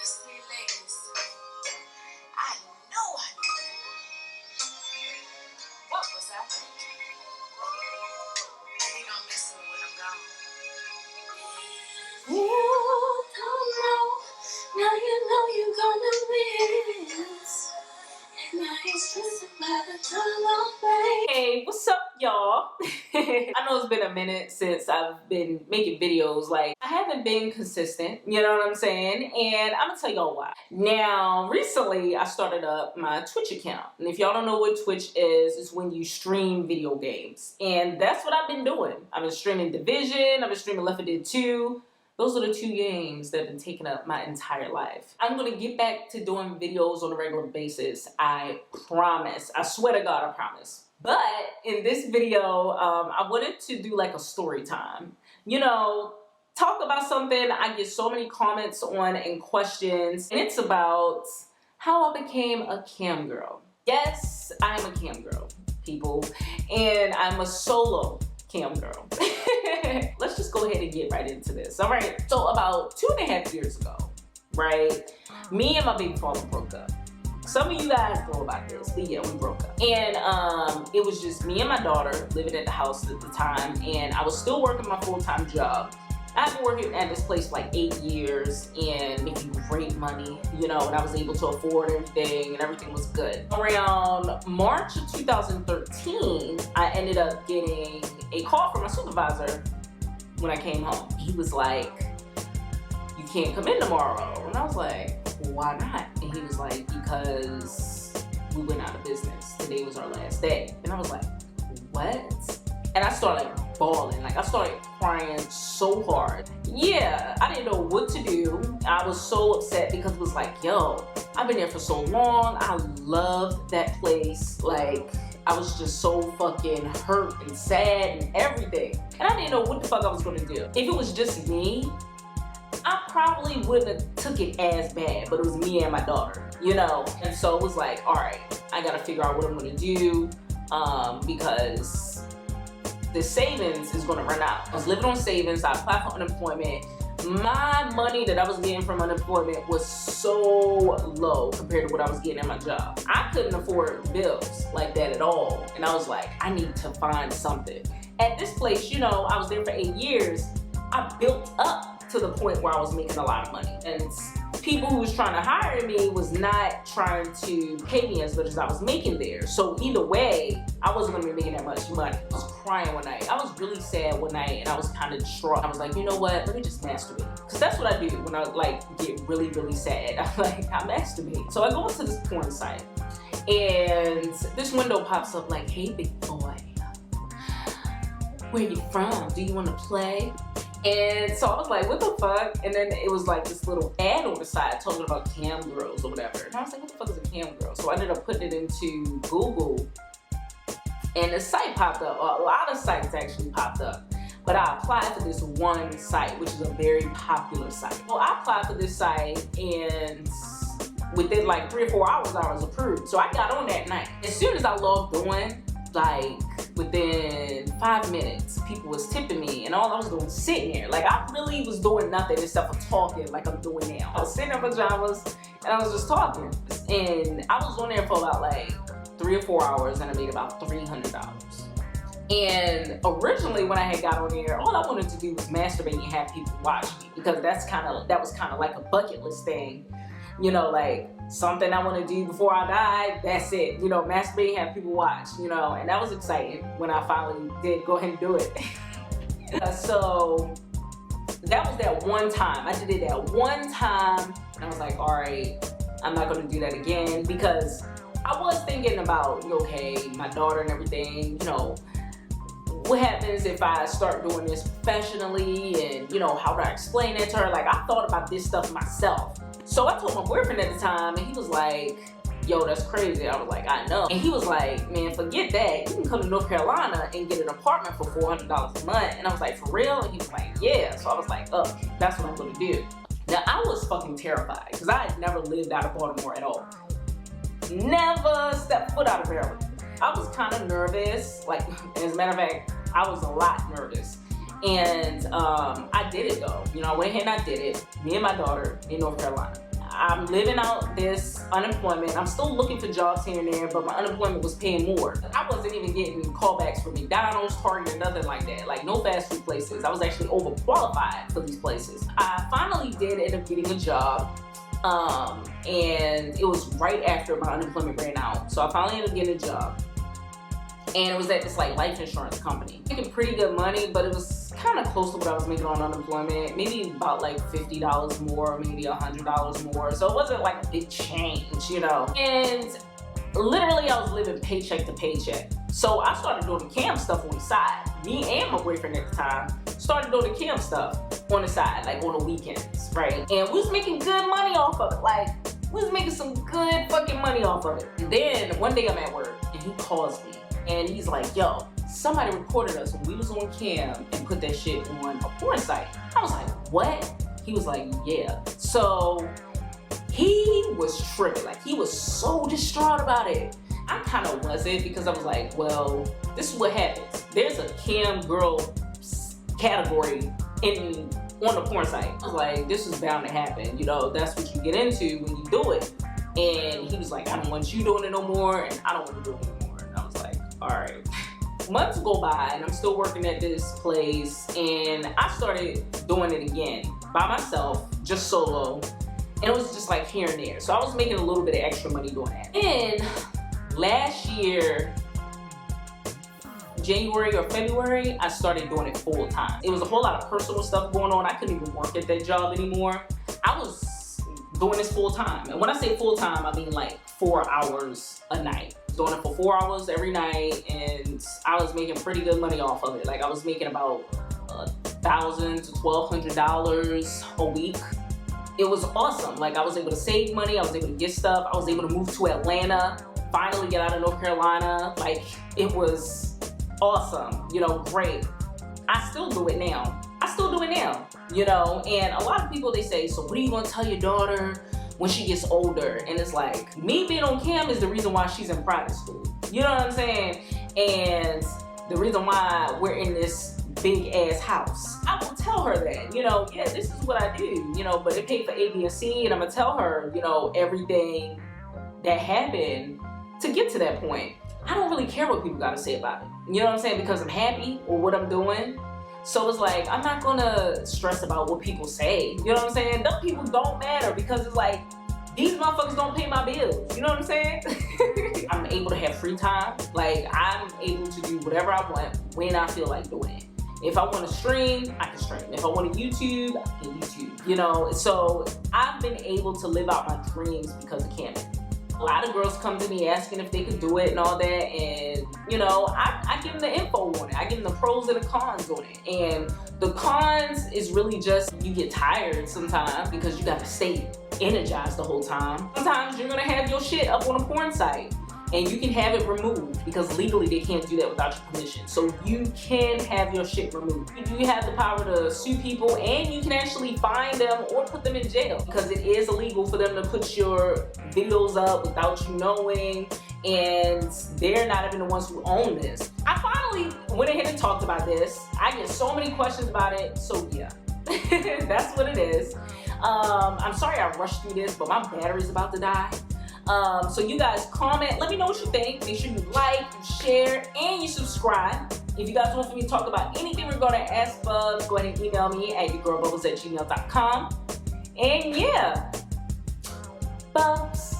See, ladies, I know I knew. What was I thinking? I think I'm missing when I'm gone. You don't know, now you know you're gonna miss. And now he's just about to turn away. Hey, what's up, y'all? I know it's been a minute since I've been making videos. Like, I haven't been consistent, you know what I'm saying? And I'm gonna tell y'all why. Now, recently I started up my Twitch account. And if y'all don't know what Twitch is, it's when you stream video games. And that's what I've been doing. I've been streaming Division, I've been streaming Left 4 Dead 2. Those are the two games that have been taking up my entire life. I'm gonna get back to doing videos on a regular basis. I promise. I swear to God, I promise. But in this video, I wanted to do like a story time. You know, talk about something I get so many comments on and questions. And it's about how I became a cam girl. Yes, I'm a cam girl, people. And I'm a solo cam girl. Let's just go ahead and get right into this. All right, so about 2.5 years ago, right, me and my baby father broke up. Some of you guys know about this, but yeah, we broke up. And it was just me and my daughter living at the house at the time, and I was still working my full-time job. I've been working at this place for like 8 years and making great money, you know, and I was able to afford everything and everything was good. Around March of 2013, I ended up getting a call from my supervisor when I came home. He was like, "You can't come in tomorrow." And I was like, "Why not?" And he was like, "Because we went out of business. Today was our last day." And I was like, "What?" And I started bawling. Like, I started crying so hard. Yeah, I didn't know what to do. I was so upset because it was like, yo, I've been there for so long. I love that place. Like, I was just so fucking hurt and sad and everything. And I didn't know what the fuck I was gonna do. If it was just me, I probably wouldn't have took it as bad, but it was me and my daughter, you know? And so it was like, all right, I gotta figure out what I'm gonna do because the savings is gonna run out. I was living on savings, I applied for unemployment. My money that I was getting from unemployment was so low compared to what I was getting at my job. I couldn't afford the bills like that at all. And I was like, I need to find something. At this place, you know, I was there for 8 years. I built up to the point where I was making a lot of money. And people who was trying to hire me was not trying to pay me as much as I was making there. So either way, I wasn't gonna be making that much money. I was crying one night. I was really sad one night and I was kind of distraught. I was like, you know what, let me just masturbate. Cause that's what I do when I like get really, really sad. I'm like, I masturbate. So I go into this porn site and this window pops up like, "Hey big boy, where you from? Do you wanna play?" And so I was like, what the fuck? And then it was like this little ad on the side talking about cam girls or whatever. And I was like, what the fuck is a cam girl? So I ended up putting it into Google and the site popped up. A lot of sites actually popped up. But I applied for this one site, which is a very popular site. Well, I applied for this site and within like 3 or 4 hours, I was approved. So I got on that night. As soon as I logged on, like within 5 minutes, people was tipping me and all I was doing was sitting there. Like, I really was doing nothing except for talking like I'm doing now. I was sitting in pajamas and I was just talking. And I was on there for about like 3 or 4 hours and I made about $300. And originally when I had got on there, all I wanted to do was masturbate and have people watch me because that was kind of like a bucket list thing. You know, like something I want to do before I die, that's it. You know, masturbate, have people watch, you know, and that was exciting when I finally did go ahead and do it. So that was that one time. I did it that one time and I was like, all right, I'm not going to do that again because I was thinking about, okay, my daughter and everything, you know, what happens if I start doing this professionally and, you know, how do I explain it to her? Like, I thought about this stuff myself. So I told my boyfriend at the time and he was like, yo, that's crazy. I was like, I know. And he was like, man, forget that. You can come to North Carolina and get an apartment for $400 a month. And I was like, for real? And he was like, yeah. So I was like, oh, that's what I'm gonna do. Now, I was fucking terrified because I had never lived out of Baltimore at all. Never stepped foot out of Maryland. I was kind of nervous. Like, as a matter of fact, I was a lot nervous. And I did it though. You know, I went ahead and I did it. Me and my daughter in North Carolina. I'm living out this unemployment. I'm still looking for jobs here and there, but my unemployment was paying more. I wasn't even getting callbacks for McDonald's, Target, or nothing like that. Like no fast food places. I was actually overqualified for these places. I finally did end up getting a job. And it was right after my unemployment ran out. So I finally ended up getting a job. And it was at this like life insurance company. Making pretty good money, but it was kind of close to what I was making on unemployment. Maybe about like $50 more, maybe $100 more. So it wasn't like a big change, you know. And literally I was living paycheck to paycheck. So I started doing the cam stuff on the side. Me and my boyfriend at the time started doing the cam stuff on the side, like on the weekends, right? And we was making good money off of it. Like, we was making some good fucking money off of it. And then one day I'm at work and he calls me and he's like, yo, somebody recorded us when we was on cam and put that shit on a porn site. I was like, what? He was like, yeah. So he was tripping. Like, he was so distraught about it. I kind of wasn't, because I was like, well, this is what happens. There's a cam girl category on the porn site. I was like, this is bound to happen. You know, that's what you get into when you do it. And he was like, I don't want you doing it no more, and I don't want to do it anymore. And I was like, all right. Months go by, and I'm still working at this place, and I started doing it again by myself, just solo. And it was just like here and there. So I was making a little bit of extra money doing that. And last year, January or February, I started doing it full time. It was a whole lot of personal stuff going on. I couldn't even work at that job anymore. I was doing this full time. And when I say full time, I mean like 4 hours a night. Doing it for 4 hours every night, and I was making pretty good money off of it. Like, I was making about $1,000 to $1,200 a week. It was awesome. Like, I was able to save money, I was able to get stuff, I was able to move to Atlanta, finally get out of North Carolina. Like, it was awesome, you know, great. I still do it now. You know, and a lot of people, they say, so what are you gonna tell your daughter when she gets older? And it's like, me being on cam is the reason why she's in private school. You know what I'm saying? And the reason why we're in this big ass house. I will tell her that, you know, yeah, this is what I do, you know, but it paid for A, B, and C, and I'm gonna tell her, you know, everything that happened to get to that point. I don't really care what people gotta say about it. You know what I'm saying? Because I'm happy with what I'm doing. So it's like, I'm not gonna stress about what people say. You know what I'm saying? Them people don't matter, because it's like, these motherfuckers don't pay my bills. You know what I'm saying? I'm able to have free time. Like, I'm able to do whatever I want when I feel like doing it. If I want to stream, I can stream. If I want to YouTube, I can YouTube. You know, so I've been able to live out my dreams because of camming. A lot of girls come to me asking if they can do it and all that, and you know, I give them the info on it. I give them the pros and the cons on it. And the cons is really just, you get tired sometimes because you got to stay energized the whole time. Sometimes you're gonna have your shit up on a porn site and you can have it removed, because legally they can't do that without your permission. So you can have your shit removed. You have the power to sue people, and you can actually fine them or put them in jail, because it is illegal for them to put your videos up without you knowing, and they're not even the ones who own this. I finally went ahead and talked about this. I get so many questions about it, so yeah. That's what it is. I'm sorry I rushed through this, but my battery's about to die. So you guys comment, let me know what you think. Make sure you like, you share, and you subscribe. If you guys want for me to talk about anything regarding Ask Bubbz, go ahead and email me at yagurlbubblez@gmail.com. And yeah, Bubbz.